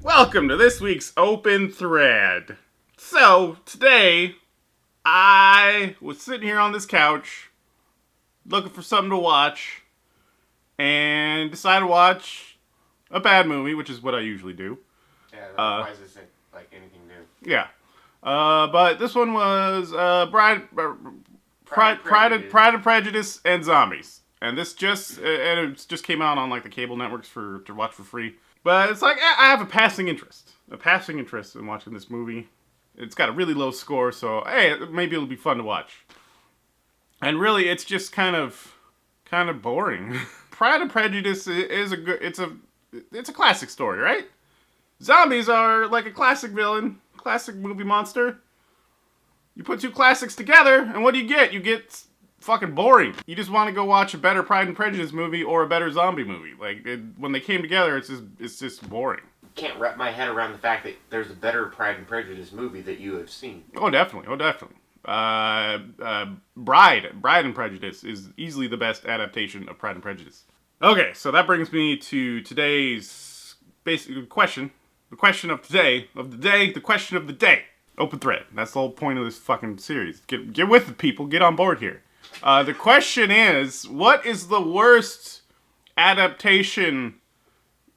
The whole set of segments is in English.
Welcome to this week's Open Thread. So, today, I was sitting here on this couch, looking for something to watch, and decided to watch a bad movie, which is what I usually do. Yeah, otherwise isn't like anything new. Yeah. But this one was Pride and Prejudice and Zombies. And this just came out on like the cable networks to watch for free. But it's like I have a passing interest in watching this movie. It's got a really low score, so hey, maybe it'll be fun to watch. And really, it's just kind of boring. Pride and Prejudice is it's a classic story, right? Zombies are like a classic villain, classic movie monster. You put two classics together, and what do you get? You get fucking boring. You just want to go watch a better Pride and Prejudice movie or a better zombie movie. Like, when they came together, it's just boring. Can't wrap my head around the fact that there's a better Pride and Prejudice movie that you have seen. Oh, definitely. Bride and Prejudice is easily the best adaptation of Pride and Prejudice. Okay, so that brings me to today's basic question. The question of the question of the day. Open thread. That's the whole point of this fucking series. Get with it, people. Get on board here. The question is, what is the worst adaptation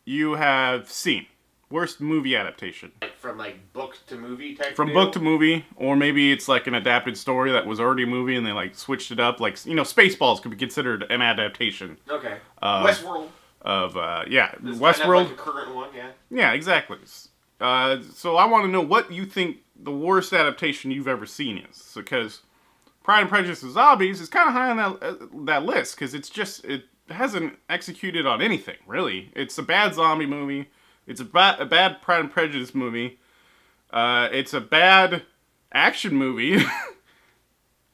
you have seen? Worst movie adaptation. From like book to movie type From deal? book to movie, or maybe it's like an adapted story that was already a movie and they like switched it up. Like, Spaceballs could be considered an adaptation. Okay. Westworld. Westworld. Like a current one, yeah. Yeah, exactly. So I want to know what you think the worst adaptation you've ever seen is. Because Pride and Prejudice and Zombies is kind of high on that list, because it hasn't executed on anything, really. It's a bad zombie movie. It's a bad Pride and Prejudice movie. It's a bad action movie.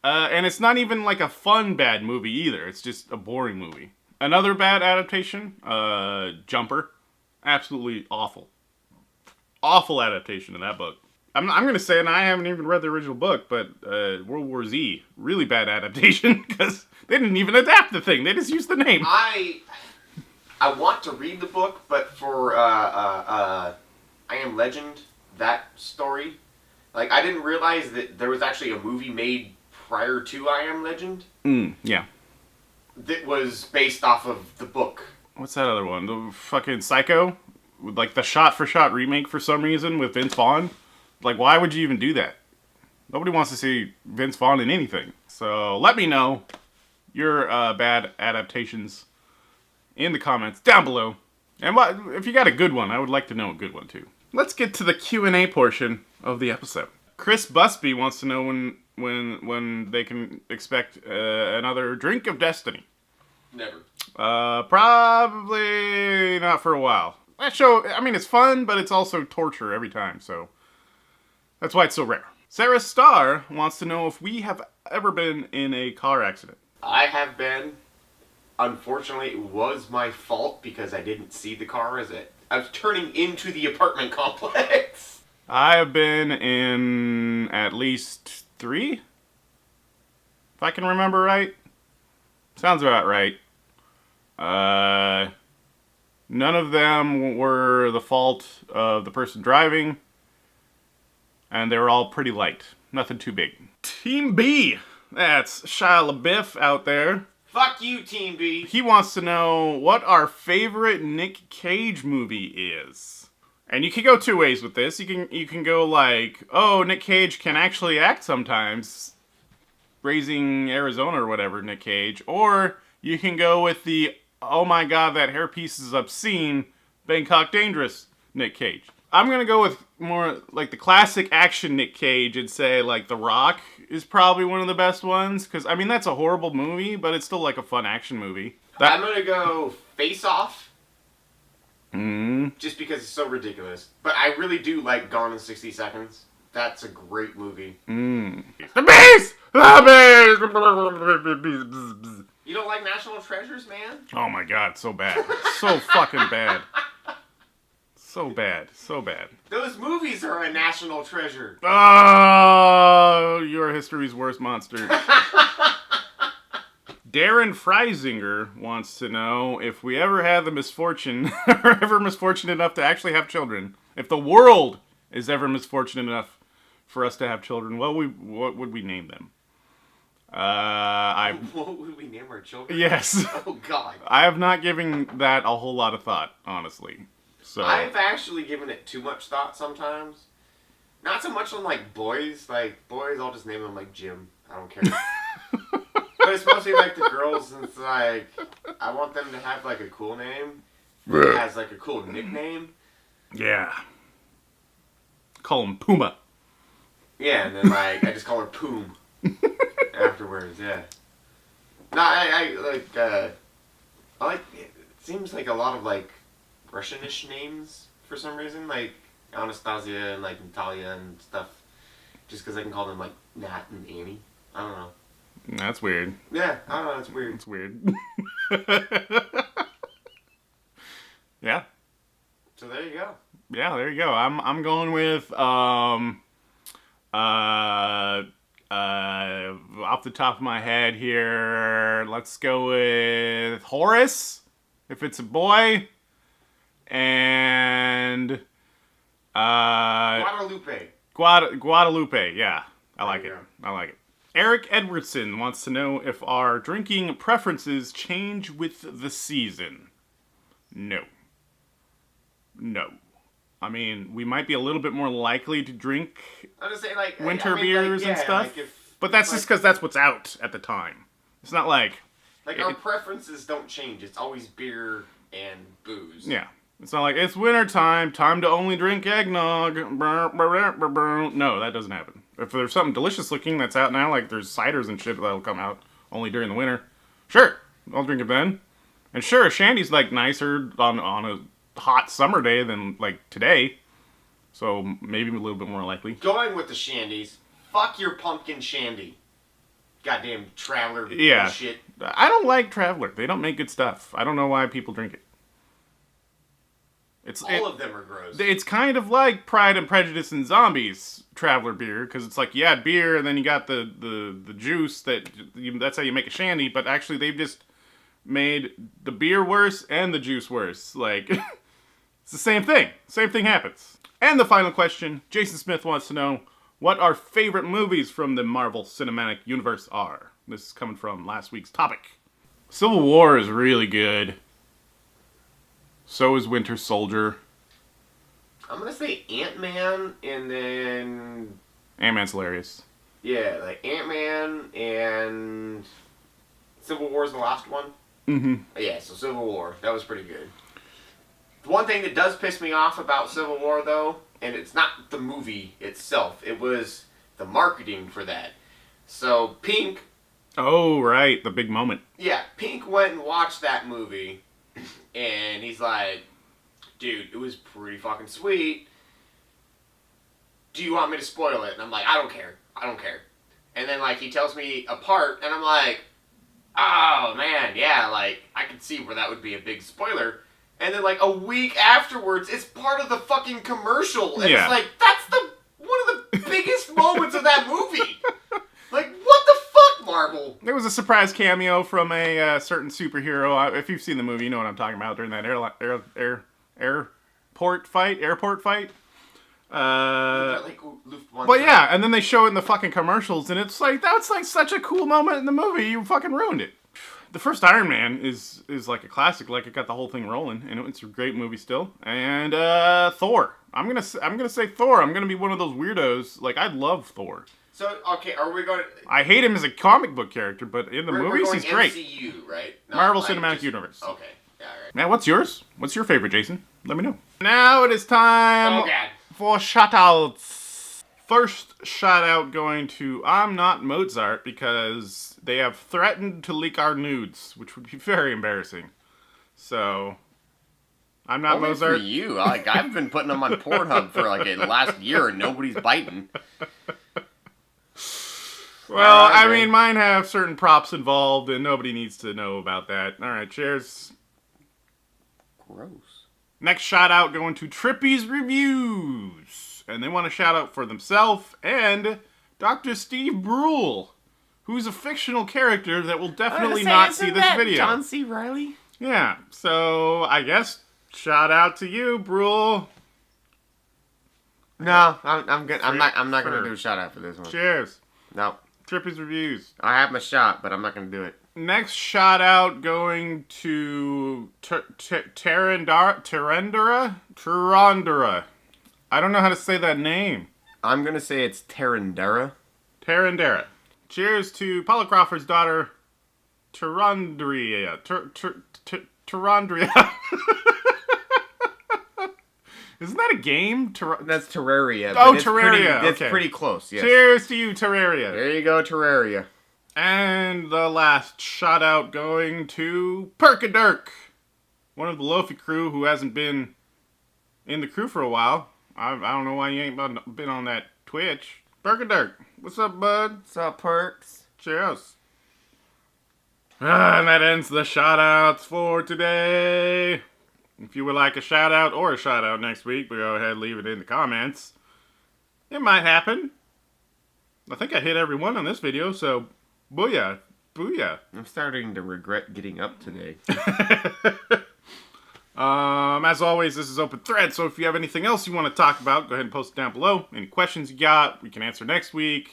And it's not even like a fun bad movie either. It's just a boring movie. Another bad adaptation, Jumper. Absolutely awful. Awful adaptation of that book. I'm going to say, and I haven't even read the original book, but World War Z, really bad adaptation, because they didn't even adapt the thing. They just used the name. I want to read the book, but for I Am Legend, that story, like, I didn't realize that there was actually a movie made prior to I Am Legend. Yeah. That was based off of the book. What's that other one? The fucking Psycho? With like the shot-for-shot remake for some reason with Vince Vaughn? Like, why would you even do that? Nobody wants to see Vince Vaughn in anything. So let me know your bad adaptations in the comments down below. And if you got a good one, I would like to know a good one too. Let's get to the Q&A portion of the episode. Chris Busby wants to know when they can expect another Drink of Destiny. Never. Probably not for a while. That show, I mean, it's fun, but it's also torture every time, so that's why it's so rare. Sarah Starr wants to know if we have ever been in a car accident. I have been. Unfortunately, it was my fault because I didn't see the car as I was turning into the apartment complex. I have been in at least 3, if I can remember right. Sounds about right. None of them were the fault of the person driving, and they were all pretty light. Nothing too big. Team B! That's Shia LaBeouf out there. Fuck you, Team B. He wants to know what our favorite Nick Cage movie is. And you can go 2 ways with this. You can go like, oh, Nick Cage can actually act sometimes. Raising Arizona or whatever, Nick Cage. Or you can go with the, oh my god, that hairpiece is obscene, Bangkok Dangerous Nick Cage. I'm gonna go with more like the classic action Nick Cage and say like The Rock is probably one of the best ones. Because, I mean, that's a horrible movie, but it's still like a fun action movie. I'm gonna go Face Off. Just because it's so ridiculous. But I really do like Gone in 60 Seconds. That's a great movie. The Beast! The Beast! You don't like National Treasures, man? Oh my god, so bad. So fucking bad. So bad. So bad. Those movies are a national treasure. Oh, you're history's worst monster. Darren Freisinger wants to know if we ever had the misfortune, or ever misfortunate enough to actually have children, If the world is ever misfortunate enough for us to have children, what would we name them? What would we name our children? Yes. Oh, God. I have not given that a whole lot of thought, honestly. So I've actually given it too much thought sometimes. Not so much on, like, boys. Like, boys, I'll just name them, like, Jim. I don't care. But it's mostly, like, the girls, and it's like, I want them to have, like, a cool name. That has, like, a cool nickname. Yeah. Call him Puma. Yeah, and then, like, I just call her Poom. Afterwards, yeah. No, I like, it seems like a lot of, like, Russianish names for some reason, like Anastasia and, like, Natalia and stuff, just because I can call them, like, Nat and Annie. I don't know. That's weird. Yeah, I don't know, it's weird. It's weird. Yeah. So there you go. Yeah, there you go. I'm going with off the top of my head here, let's go with Horace, if it's a boy, and Guadalupe. Yeah, I like it. I like it. Eric Edwardson wants to know if our drinking preferences change with the season. No. I mean, we might be a little bit more likely to drink I'm just saying, like, winter beers and stuff, like but that's just because that's what's out at the time. It's not like... our preferences don't change. It's always beer and booze. Yeah. It's not like, it's winter time to only drink eggnog. No, that doesn't happen. If there's something delicious looking that's out now, like there's ciders and shit that'll come out only during the winter, sure, I'll drink it then. And sure, shandy's like nicer on a hot summer day than like today, so maybe a little bit more likely. Going with the shandies, fuck your pumpkin shandy. Goddamn Traveler shit. I don't like Traveler. They don't make good stuff. I don't know why people drink it. All of them are gross. It's kind of like Pride and Prejudice and Zombies Traveler beer, because it's like you add beer and then you got the juice that's how you make a shandy, but actually they've just made the beer worse and the juice worse. Like, it's the same thing. Same thing happens. And the final question, Jason Smith wants to know what our favorite movies from the Marvel Cinematic Universe are. This is coming from last week's topic. Civil War is really good. So is Winter Soldier. I'm gonna say Ant-Man, and then... Ant-Man's hilarious. Yeah, like Ant-Man and Civil War's the last one. Mm-hmm. Yeah, so Civil War. That was pretty good. The one thing that does piss me off about Civil War, though, and it's not the movie itself, it was the marketing for that. So, Pink... Oh, right, the big moment. Yeah, Pink went and watched that movie, and he's like, dude, it was pretty fucking sweet. Do you want me to spoil it? And I'm like, I don't care. And then, like, he tells me a part, and I'm like, oh, man, yeah, like, I can see where that would be a big spoiler. And then, like, a week afterwards, it's part of the fucking commercial. And it's like, that's one of the biggest moments of that movie. Like, what the fuck, Marvel? There was a surprise cameo from a certain superhero. If you've seen the movie, you know what I'm talking about during that airport fight. But yeah, and then they show it in the fucking commercials, and it's like, that's like such a cool moment in the movie. You fucking ruined it. The first Iron Man is like a classic. Like, it got the whole thing rolling, and it's a great movie still. And Thor. I'm gonna say Thor. I'm gonna be one of those weirdos. Like, I love Thor. So, okay, are we going to... I hate him as a comic book character, but in the movies, he's great. MCU, right? Marvel Cinematic Universe. Okay, yeah, all right. Now, what's yours? What's your favorite, Jason? Let me know. Now it is time for shoutouts. First shout-out going to I'm Not Mozart, because they have threatened to leak our nudes, which would be very embarrassing. So... I'm Not Only Mozart. For you. Like, I've been putting them on Pornhub for like the last year and nobody's biting. Well, I mean, mine have certain props involved, and nobody needs to know about that. All right, cheers. Gross. Next shout out going to Trippy's Reviews, and they want a shout out for themselves and Dr. Steve Brule, who's a fictional character that will definitely not see this video. John C. Reilly? Yeah, so I guess shout out to you, Brule. No, I'm good. I'm not Sure. gonna do a shout out for this one. Cheers. No, Trippy's Reviews. I have my shot, but I'm not gonna do it. Next shout out going to Terandera. I don't know how to say that name. I'm gonna say it's Terandera. Terandera. Cheers to Paula Crawford's daughter, Terandria. Terandria. Isn't that a game? That's Terraria. Oh, but it's Terraria. It's Okay. pretty close. Yes. Cheers to you, Terraria. There you go, Terraria. And the last shout out going to Perkadirk, one of the Loafy crew who hasn't been in the crew for a while. I don't know why you ain't been on that Twitch. Perkadirk, what's up, bud? What's up, Perks? Cheers. And that ends the shout outs for today. If you would like a shout out or a shout out next week, go ahead and leave it in the comments. It might happen. I think I hit every one on this video, so booyah. Booyah. I'm starting to regret getting up today. As always, this is Open Thread, so if you have anything else you want to talk about, go ahead and post it down below. Any questions you got, we can answer next week.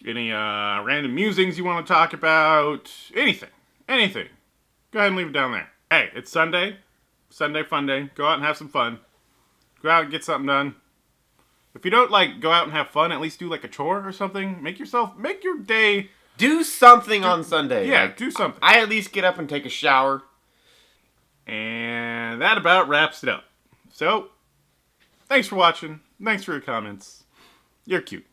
Any random musings you want to talk about. Anything. Anything. Go ahead and leave it down there. Hey, it's Sunday. Sunday fun day. Go out and have some fun. Go out and get something done. If you don't, go out and have fun, at least do, a chore or something. Make your day... Do something on Sunday. Yeah, do something. I at least get up and take a shower. And that about wraps it up. So, thanks for watching. Thanks for your comments. You're cute.